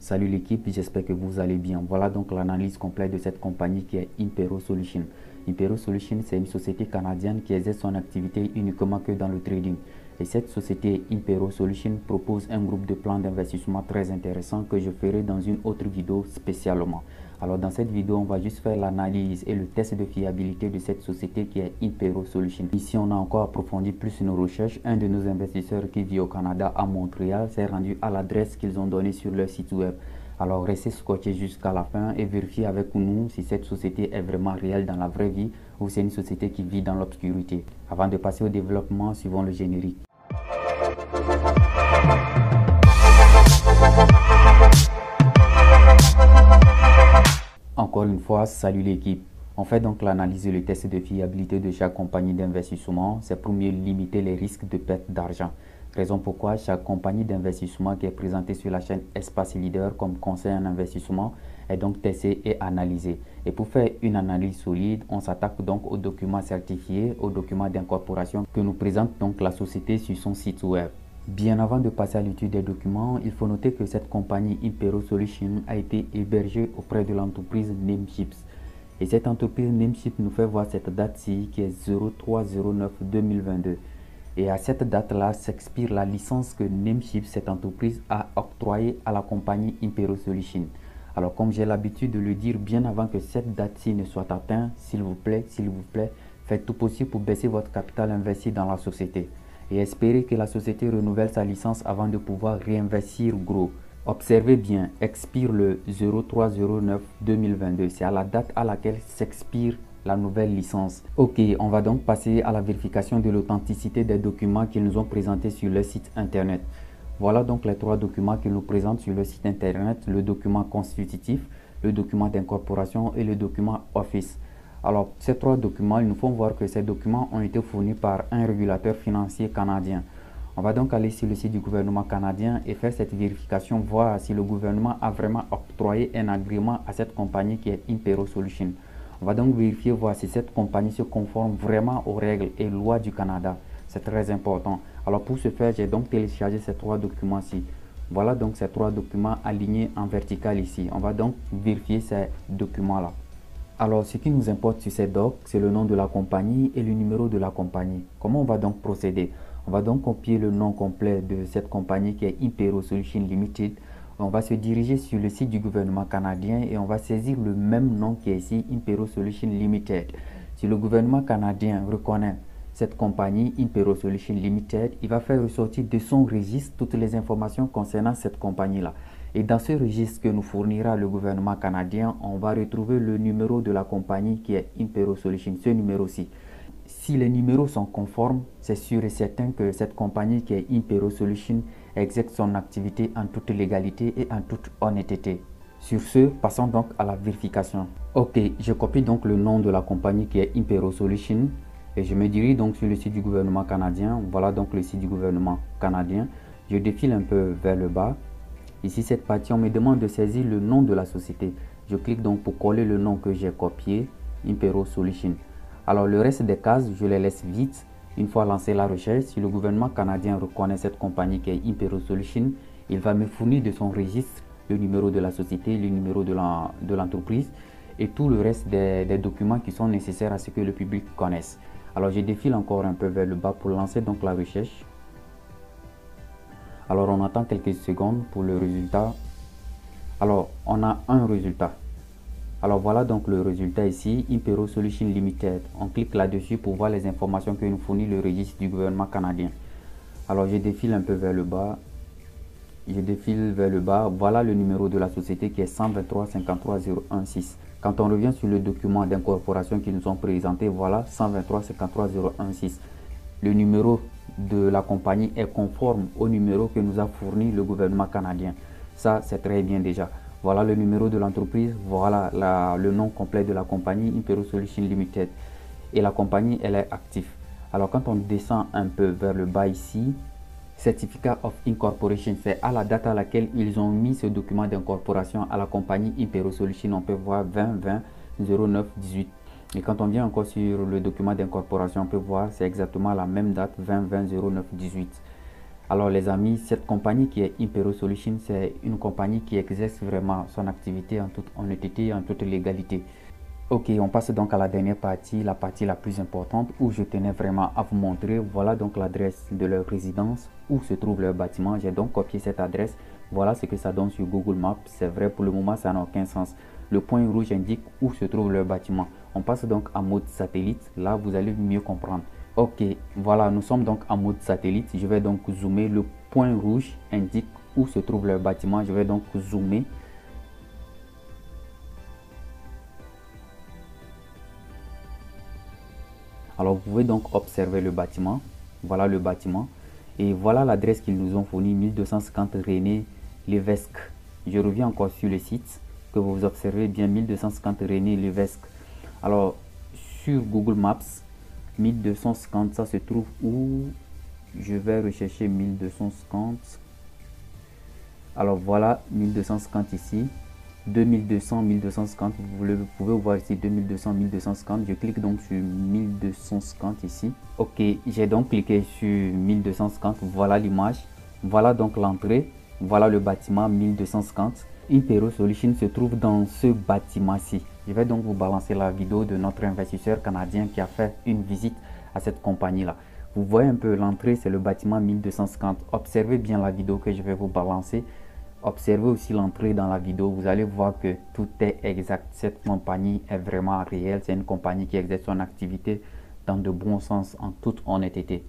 Salut l'équipe, j'espère que vous allez bien. Voilà donc l'analyse complète de cette compagnie qui est Impero Solutions. Impero Solutions, c'est une société canadienne qui exerce son activité uniquement que dans le trading. Et cette société Impero Solutions propose un groupe de plans d'investissement très intéressant que je ferai dans une autre vidéo spécialement. Alors dans cette vidéo, on va juste faire l'analyse et le test de fiabilité de cette société qui est Impero Solutions. Ici, on a encore approfondi plus nos recherches. Un de nos investisseurs qui vit au Canada, à Montréal, s'est rendu à l'adresse qu'ils ont donnée sur leur site web. Alors restez scotché jusqu'à la fin et vérifiez avec nous si cette société est vraiment réelle dans la vraie vie ou c'est une société qui vit dans l'obscurité. Avant de passer au développement, suivons le générique. Encore une fois, salut l'équipe. On fait donc l'analyse et le test de fiabilité de chaque compagnie d'investissement. C'est pour mieux limiter les risques de perte d'argent. Raison pourquoi chaque compagnie d'investissement qui est présentée sur la chaîne Espace Leader comme conseil en investissement est donc testée et analysée. Et pour faire une analyse solide, on s'attaque donc aux documents certifiés, aux documents d'incorporation que nous présente donc la société sur son site web. Bien avant de passer à l'étude des documents, il faut noter que cette compagnie Impero Solutions a été hébergée auprès de l'entreprise Nameships. Et cette entreprise Nameships nous fait voir cette date-ci qui est 03/09/2022. Et à cette date-là s'expire la licence que Nameships, cette entreprise, a octroyée à la compagnie Impero Solutions. Alors comme j'ai l'habitude de le dire bien avant que cette date-ci ne soit atteinte, s'il vous plaît, faites tout possible pour baisser votre capital investi dans la société. Et espérez que la société renouvelle sa licence avant de pouvoir réinvestir gros. Observez bien, expire le 03/09/2022. C'est à la date à laquelle s'expire la nouvelle licence. Ok, on va donc passer à la vérification de l'authenticité des documents qu'ils nous ont présentés sur leur site internet. Voilà donc les trois documents qu'ils nous présentent sur le site internet, le document constitutif, le document d'incorporation et le document Office. Alors, ces trois documents, ils nous font voir que ces documents ont été fournis par un régulateur financier canadien. On va donc aller sur le site du gouvernement canadien et faire cette vérification, voir si le gouvernement a vraiment octroyé un agrément à cette compagnie qui est Impero Solutions. On va donc vérifier, voir si cette compagnie se conforme vraiment aux règles et lois du Canada. C'est très important. Alors pour ce faire, j'ai donc téléchargé ces trois documents-ci. Voilà donc ces trois documents alignés en vertical ici. On va donc vérifier ces documents-là. Alors, ce qui nous importe sur ces docs, c'est le nom de la compagnie et le numéro de la compagnie. Comment on va donc procéder? On va donc copier le nom complet de cette compagnie qui est Impero Solutions Limited. On va se diriger sur le site du gouvernement canadien et on va saisir le même nom qui est ici, Impero Solutions Limited. Si le gouvernement canadien reconnaît cette compagnie Impero Solutions Limited, il va faire ressortir de son registre toutes les informations concernant cette compagnie-là. Et dans ce registre que nous fournira le gouvernement canadien, on va retrouver le numéro de la compagnie qui est Impero Solutions, ce numéro-ci. Si les numéros sont conformes, c'est sûr et certain que cette compagnie qui est Impero Solutions exerce son activité en toute légalité et en toute honnêteté. Sur ce, passons donc à la vérification. Ok, je copie donc le nom de la compagnie qui est Impero Solutions et je me dirige donc sur le site du gouvernement canadien. Voilà donc le site du gouvernement canadien. Je défile un peu vers le bas. Ici, cette partie, on me demande de saisir le nom de la société. Je clique donc pour coller le nom que j'ai copié, Impero Solutions. Alors, le reste des cases, je les laisse vides. Une fois lancé la recherche, si le gouvernement canadien reconnaît cette compagnie qui est Impero Solutions, il va me fournir de son registre le numéro de la société, le numéro de l'entreprise et tout le reste des documents qui sont nécessaires à ce que le public connaisse. Alors, je défile encore un peu vers le bas pour lancer donc la recherche. Alors, on attend quelques secondes pour le résultat. Alors, on a un résultat. Alors, voilà donc le résultat ici, Impero Solutions Limited. On clique là-dessus pour voir les informations que nous fournit le registre du gouvernement canadien. Alors, je défile un peu vers le bas. Je défile vers le bas. Voilà le numéro de la société qui est 123 53 016. Quand on revient sur le document d'incorporation qu'ils nous ont présenté, voilà 123 53 016. Le numéro de la compagnie est conforme au numéro que nous a fourni le gouvernement canadien. Ça, c'est très bien déjà. Voilà le numéro de l'entreprise, voilà le nom complet de la compagnie Impero Solutions Limited. Et la compagnie, elle est active. Alors, quand on descend un peu vers le bas ici, Certificate of Incorporation, c'est à la date à laquelle ils ont mis ce document d'incorporation à la compagnie Impero Solutions. On peut voir 20/20/09/18. Et quand on vient encore sur le document d'incorporation, on peut voir c'est exactement la même date, 20/20/09/18. Alors les amis, cette compagnie qui est Impero Solutions, c'est une compagnie qui exerce vraiment son activité en toute honnêteté, en toute légalité. Ok, on passe donc à la dernière partie, la partie la plus importante où je tenais vraiment à vous montrer. Voilà donc l'adresse de leur résidence, où se trouve leur bâtiment. J'ai donc copié cette adresse. Voilà ce que ça donne sur Google Maps. C'est vrai, pour le moment, ça n'a aucun sens. Le point rouge indique où se trouve leur bâtiment. On passe donc en mode satellite. Là, vous allez mieux comprendre. Ok, voilà, nous sommes donc en mode satellite. Je vais donc zoomer. Le point rouge indique où se trouve leur bâtiment. Je vais donc zoomer. Alors, vous pouvez donc observer le bâtiment. Voilà le bâtiment. Et voilà l'adresse qu'ils nous ont fournie, 1250 René Lévesque. Je reviens encore sur le site, que vous observez bien, 1250 René Lévesque. Alors, sur Google Maps, 1250, ça se trouve où? Je vais rechercher 1250. Alors voilà, 1250 ici. 2200, 1250, vous pouvez voir ici 2200, 1250. Je clique donc sur 1250 ici. Ok, j'ai donc cliqué sur 1250. Voilà l'image. Voilà donc l'entrée. Voilà le bâtiment 1250. Impero Solutions se trouve dans ce bâtiment-ci. Je vais donc vous balancer la vidéo de notre investisseur canadien qui a fait une visite à cette compagnie-là. Vous voyez un peu l'entrée, c'est le bâtiment 1250. Observez bien la vidéo que je vais vous balancer. Observez aussi l'entrée dans la vidéo, vous allez voir que tout est exact. Cette compagnie est vraiment réelle, c'est une compagnie qui exerce son activité dans de bons sens, en toute honnêteté.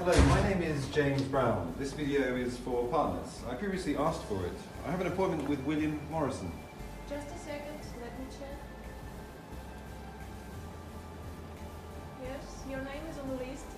Hello, my name is James Brown. This video is for partners. I previously asked for it. I have an appointment with William Morrison. Just a second, let me check. Yes, your name is on the list.